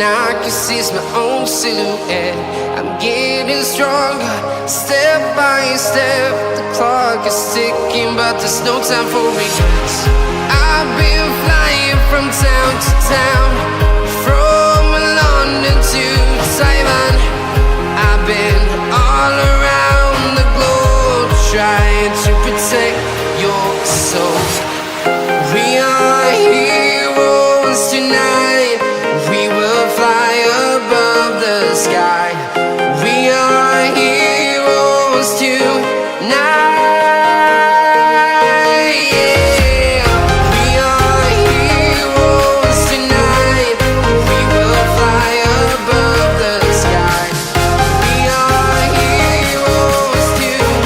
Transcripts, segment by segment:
I can see it's my own silhouette. I'm getting stronger, step by step. The clock is ticking, but there's no time for regrets. I've been flying from town to town, from London to Taiwan. I've been all around the globe, trying to protect your soul. We are heroes tonight. We will fly above the sky. We are heroes tonight. Yeah. We are heroes tonight. We will fly above the sky. We are heroes tonight.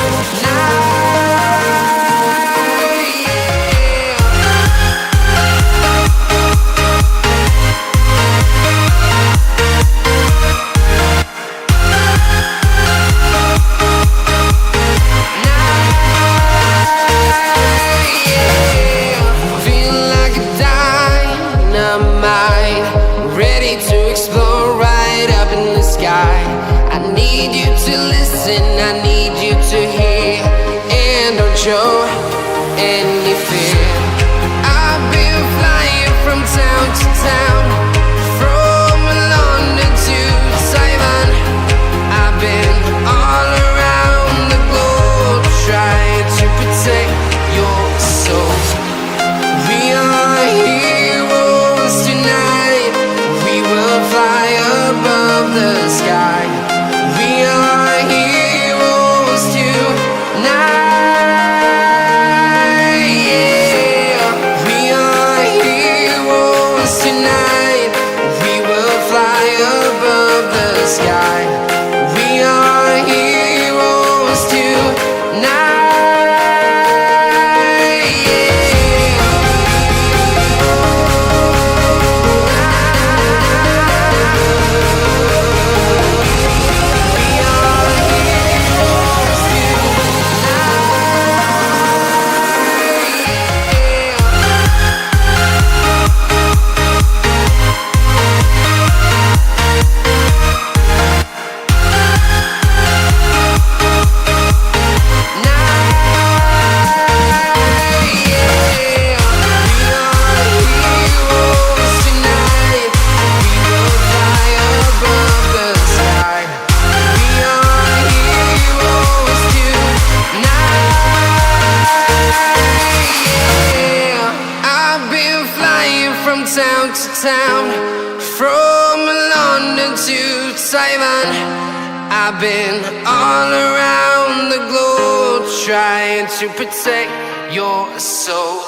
Ready to explore right up in the sky. I need you to listen, I need you to hear, and don't show any fear. I've been flying from town to town, from London to Taiwan. I've been all around the globe, trying to protect your soul. We are heroes tonight. We will fly above the sky. We are heroes tonight. Yeah. We are heroes tonight. We will fly above the sky. We are heroes tonight. Town to town, from London to Taiwan. I've been all around the globe, trying to protect your soul.